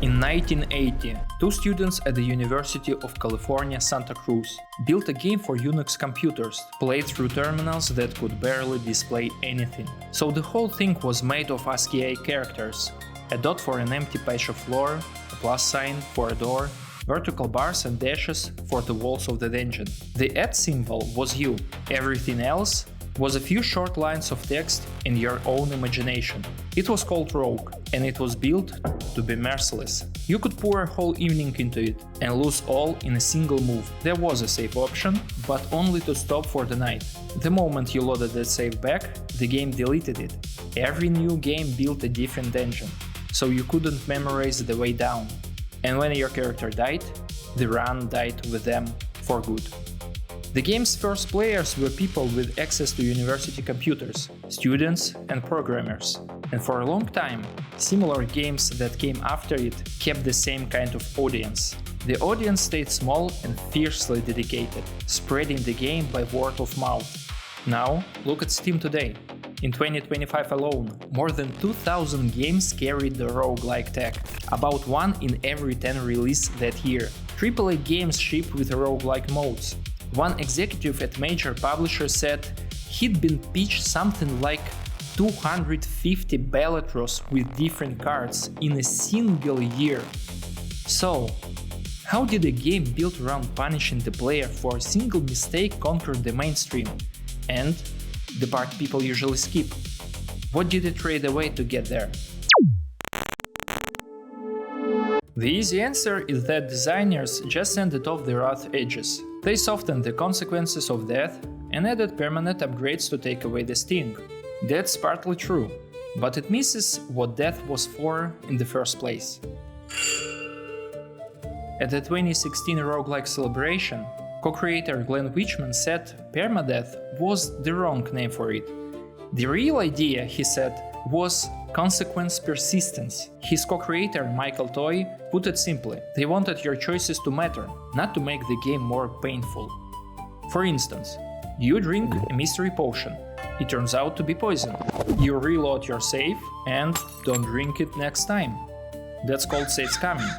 In 1980, two students at the University of California, Santa Cruz built a game for Unix computers, played through terminals that could barely display anything. So the whole thing was made of ASCII characters: a dot for an empty patch of floor, a plus sign for a door, vertical bars and dashes for the walls of the dungeon. The @ symbol was you, everything else was a few short lines of text in your own imagination. It was called Rogue, and it was built to be merciless. You could pour a whole evening into it and lose all in a single move. There was a save option, but only to stop for the night. The moment you loaded that save back, the game deleted it. Every new game built a different dungeon, so you couldn't memorize the way down. And when your character died, the run died with them for good. The game's first players were people with access to university computers, students and programmers. And for a long time, similar games that came after it kept the same kind of audience. The audience stayed small and fiercely dedicated, spreading the game by word of mouth. Now, look at Steam today. In 2025 alone, more than 2,000 games carried the roguelike tag, about 1 in every 10 released that year. AAA games ship with roguelike modes. One executive at major publisher said he'd been pitched something like 250 Bellatros with different cards in a single year. So, how did a game built around punishing the player for a single mistake conquer the mainstream? And the part people usually skip. What did it trade away to get there? The easy answer is that designers just sanded off the rough edges. They softened the consequences of death and added permanent upgrades to take away the sting. That's partly true, but it misses what death was for in the first place. At the 2016 Roguelike celebration, co-creator Glenn Wichman said permadeath was the wrong name for it. The real idea, he said, was consequence persistence. His co-creator Michael Toy put it simply: they wanted your choices to matter, not to make the game more painful. For instance, you drink a mystery potion. It turns out to be poison. You reload your save and don't drink it next time. That's called save scamming.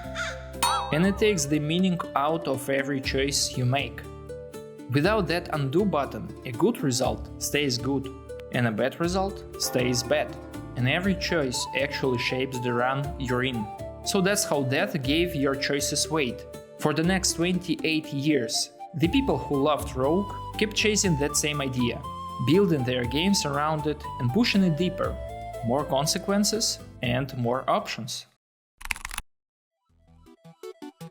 And it takes the meaning out of every choice you make. Without that undo button, a good result stays good, and a bad result stays bad. And every choice actually shapes the run you're in. So that's how death gave your choices weight. For the next 28 years, the people who loved Rogue kept chasing that same idea, building their games around it and pushing it deeper. More consequences and more options.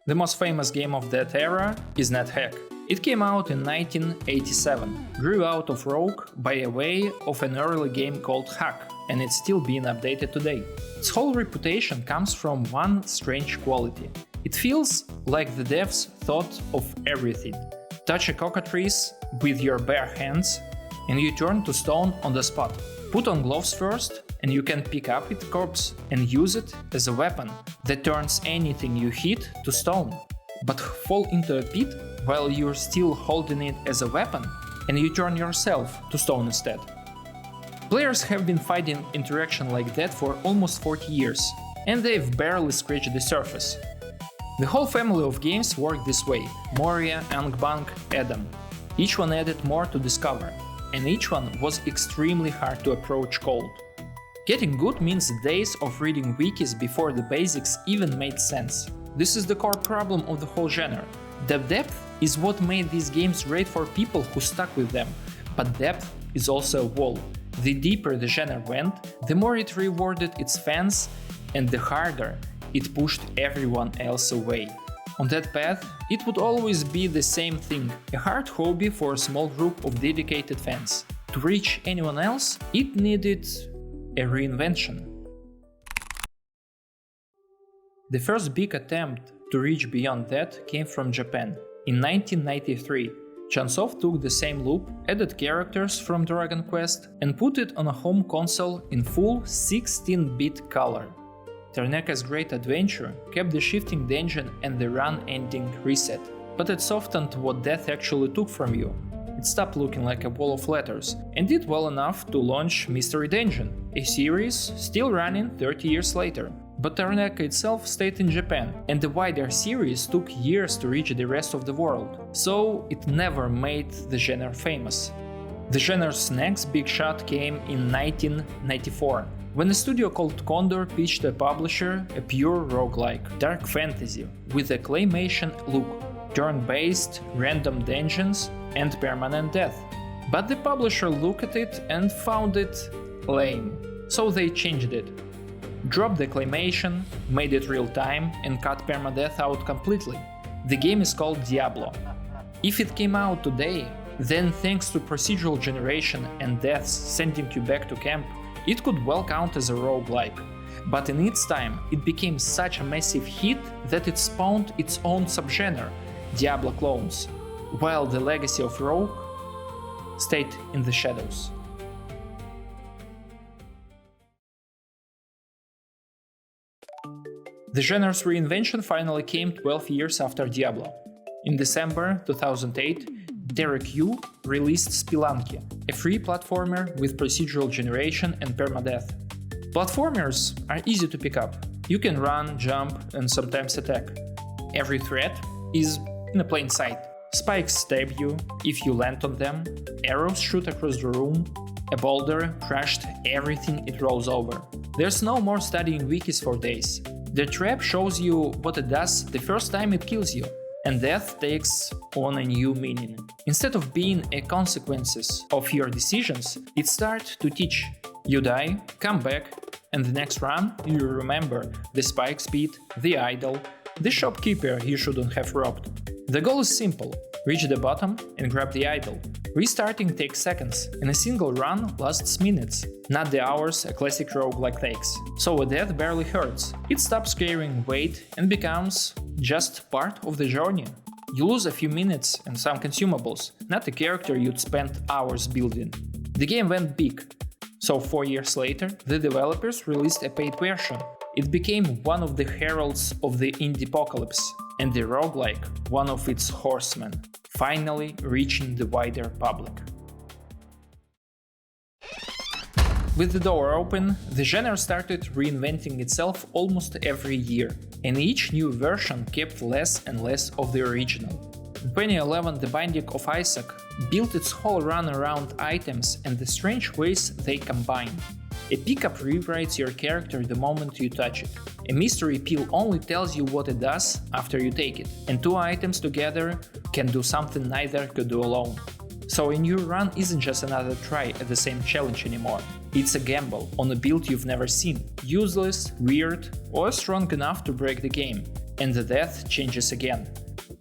The most famous game of that era is NetHack. It came out in 1987, grew out of Rogue by way of an early game called Hack, and it's still being updated today. Its whole reputation comes from one strange quality. It feels like the devs thought of everything. Touch a cockatrice with your bare hands, and you turn to stone on the spot. Put on gloves first, and you can pick up its corpse and use it as a weapon that turns anything you hit to stone. But fall into a pit while you're still holding it as a weapon, and you turn yourself to stone instead. Players have been fighting interaction like that for almost 40 years, and they've barely scratched the surface. The whole family of games worked this way: Moria, Angbang, Adam. Each one added more to discover, and each one was extremely hard to approach cold. Getting good means days of reading wikis before the basics even made sense. This is the core problem of the whole genre. The depth is what made these games great for people who stuck with them, but depth is also a wall. The deeper the genre went, the more it rewarded its fans, and the harder it pushed everyone else away. On that path, it would always be the same thing, a hard hobby for a small group of dedicated fans. To reach anyone else, it needed a reinvention. The first big attempt to reach beyond that came from Japan. In 1993, Chunsoft took the same loop, added characters from Dragon Quest, and put it on a home console in full 16-bit color. Terneka's Great Adventure kept the shifting dungeon and the run-ending reset, but it softened what death actually took from you. It stopped looking like a wall of letters, and did well enough to launch Mystery Dungeon, a series still running 30 years later. but Roguelike itself stayed in Japan, and the wider series took years to reach the rest of the world, so it never made the genre famous. The genre's next big shot came in 1994, when a studio called Condor pitched a publisher a pure roguelike, dark fantasy, with a claymation look, turn-based, random dungeons, and permanent death. But the publisher looked at it and found it lame, so they changed it. Dropped the claymation, made it real-time, and cut permadeath out completely. The game is called Diablo. If it came out today, then thanks to procedural generation and deaths sending you back to camp, it could well count as a roguelike. But in its time, it became such a massive hit that it spawned its own subgenre, Diablo clones, while the legacy of Rogue stayed in the shadows. The genre's reinvention finally came 12 years after Diablo. In December 2008, Derek Yu released Spelunky, a free platformer with procedural generation and permadeath. Platformers are easy to pick up. You can run, jump, and sometimes attack. Every threat is in a plain sight. Spikes stab you if you land on them, arrows shoot across the room, a boulder crushed everything it rolls over. There's no more studying wikis for days. The trap shows you what it does the first time it kills you, and death takes on a new meaning. Instead of being a consequences of your decisions, it starts to teach. You die, come back, and the next run you remember the spike speed, the idol, the shopkeeper you shouldn't have robbed. The goal is simple: reach the bottom and grab the idol. Restarting takes seconds, and a single run lasts minutes, not the hours a classic roguelike takes. So a death barely hurts. It stops carrying weight and becomes just part of the journey. You lose a few minutes and some consumables, not a character you'd spend hours building. The game went big, so 4 years later, the developers released a paid version. It became one of the heralds of the indie-apocalypse, and the roguelike one of its horsemen, finally reaching the wider public. With the door open, the genre started reinventing itself almost every year, and each new version kept less and less of the original. In 2011, The Binding of Isaac built its whole run around items and the strange ways they combine. A pickup rewrites your character the moment you touch it. A mystery pill only tells you what it does after you take it, and two items together can do something neither could do alone. So a new run isn't just another try at the same challenge anymore. It's a gamble on a build you've never seen, useless, weird, or strong enough to break the game, and the death changes again.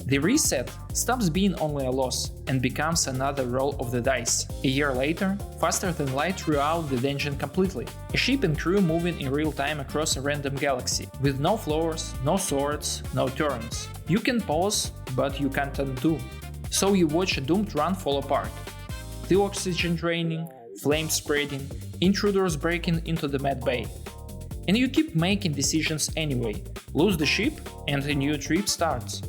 The reset stops being only a loss and becomes another roll of the dice. A year later, Faster Than Light threw out the dungeon completely. A ship and crew moving in real time across a random galaxy, with no floors, no swords, no turns. You can pause, but you can't undo. So you watch a doomed run fall apart. The oxygen draining, flames spreading, intruders breaking into the med bay. And you keep making decisions anyway. Lose the ship and a new trip starts.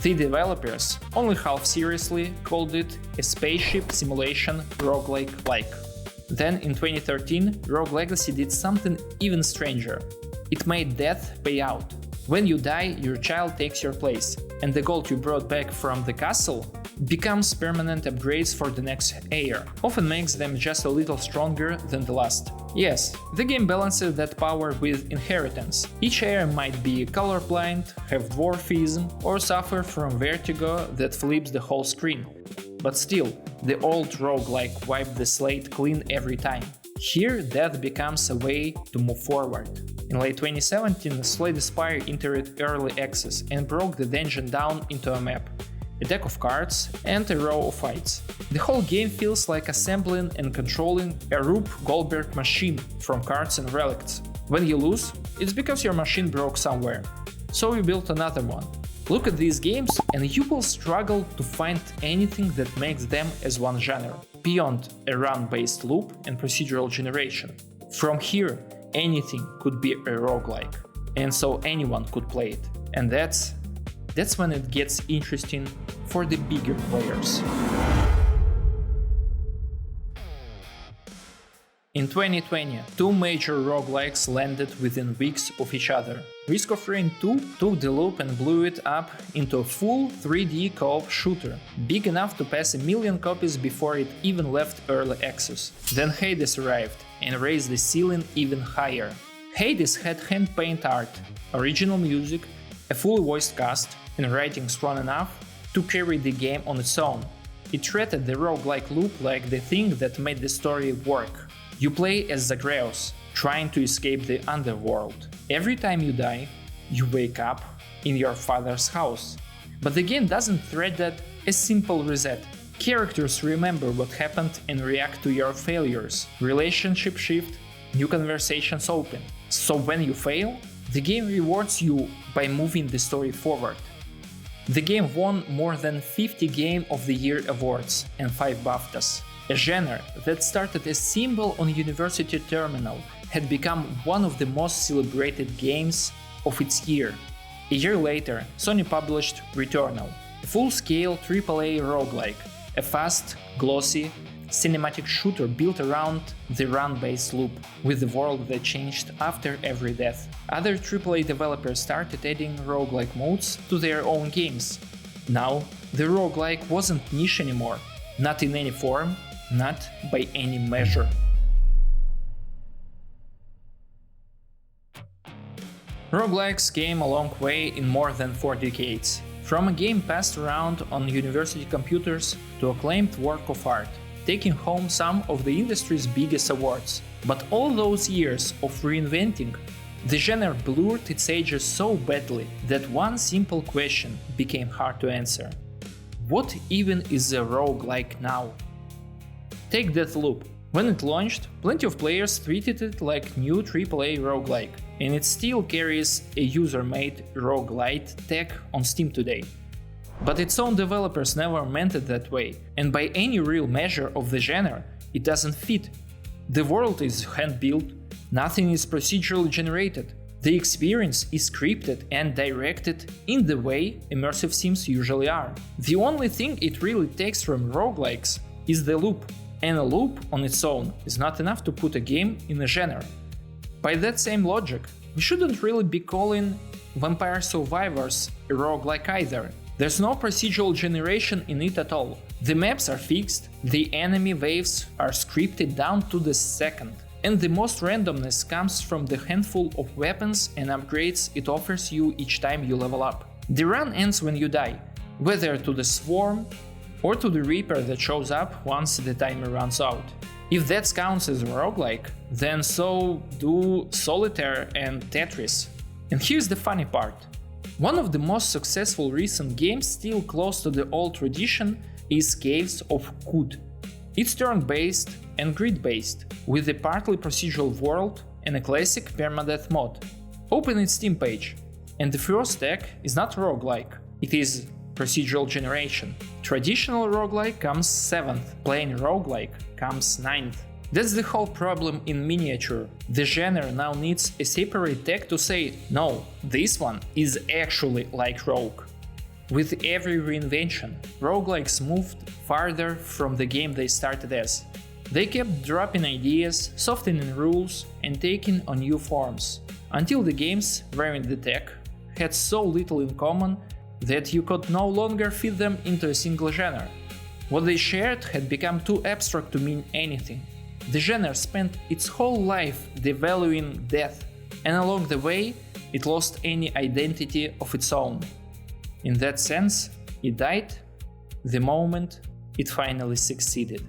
The developers, only half seriously, called it a spaceship simulation roguelike-like. Then in 2013, Rogue Legacy did something even stranger. It made death pay out. When you die, your child takes your place, and the gold you brought back from the castle becomes permanent upgrades for the next heir, often makes them just a little stronger than the last. Yes, the game balances that power with inheritance. Each heir might be colorblind, have dwarfism, or suffer from vertigo that flips the whole screen. But still, the old roguelike wiped the slate clean every time. Here, death becomes a way to move forward. In late 2017, Slay the Spire entered early access and broke the dungeon down into a map, a deck of cards, and a row of fights. The whole game feels like assembling and controlling a Rube Goldberg machine from cards and relics. When you lose, it's because your machine broke somewhere, so you built another one. Look at these games and you will struggle to find anything that makes them as one genre, beyond a run-based loop and procedural generation. From here, anything could be a roguelike, and so anyone could play it. And that's when it gets interesting for the bigger players. In 2020, two major roguelikes landed within weeks of each other. Risk of Rain 2 took the loop and blew it up into a full 3D co-op shooter, big enough to pass 1 million copies before it even left early access. Then Hades arrived and raised the ceiling even higher. Hades had hand-paint art, original music, a fully voiced cast, and writing strong enough to carry the game on its own. It treated the roguelike loop like the thing that made the story work. You play as Zagreus, trying to escape the underworld. Every time you die, you wake up in your father's house. But the game doesn't thread that a simple reset. Characters remember what happened and react to your failures. Relationship shift, new conversations open. So when you fail, the game rewards you by moving the story forward. The game won more than 50 Game of the Year awards and 5 BAFTAs. A genre that started as symbol on University Terminal had become one of the most celebrated games of its year. A year later, Sony published Returnal, a full-scale AAA roguelike, a fast, glossy, cinematic shooter built around the run-based loop, with the world that changed after every death. Other AAA developers started adding roguelike modes to their own games. Now, the roguelike wasn't niche anymore, not in any form, not by any measure. Roguelikes came a long way in more than 4 decades, from a game passed around on university computers to acclaimed work of art, taking home some of the industry's biggest awards. But all those years of reinventing, the genre blurred its edges so badly that one simple question became hard to answer. What even is a roguelike now? Take Deathloop. When it launched, plenty of players treated it like new AAA roguelike, and it still carries a user-made roguelite tag on Steam today. But its own developers never meant it that way, and by any real measure of the genre, it doesn't fit. The world is hand-built, nothing is procedurally generated. The experience is scripted and directed in the way immersive sims usually are. The only thing it really takes from roguelikes is the loop, and a loop on its own is not enough to put a game in a genre. By that same logic, we shouldn't really be calling Vampire Survivors a roguelike either. There's no procedural generation in it at all. The maps are fixed, the enemy waves are scripted down to the second, and the most randomness comes from the handful of weapons and upgrades it offers you each time you level up. The run ends when you die, whether to the Swarm or to the Reaper that shows up once the timer runs out. If that counts as a roguelike, then so do Solitaire and Tetris. And here's the funny part. One of the most successful recent games still close to the old tradition is Caves of Qud. It's turn-based and grid-based, with a partly procedural world and a classic permadeath mod. Open its Steam page, and the first tag is not roguelike, it is procedural generation. Traditional roguelike comes 7th, plain roguelike comes 9th. That's the whole problem in miniature. The genre now needs a separate tag to say, no, this one is actually like Rogue. With every reinvention, roguelikes moved farther from the game they started as. They kept dropping ideas, softening rules, and taking on new forms, until the games wearing the tag had so little in common that you could no longer fit them into a single genre. What they shared had become too abstract to mean anything. The genre spent its whole life devaluing death, and along the way, it lost any identity of its own. In that sense, it died the moment it finally succeeded.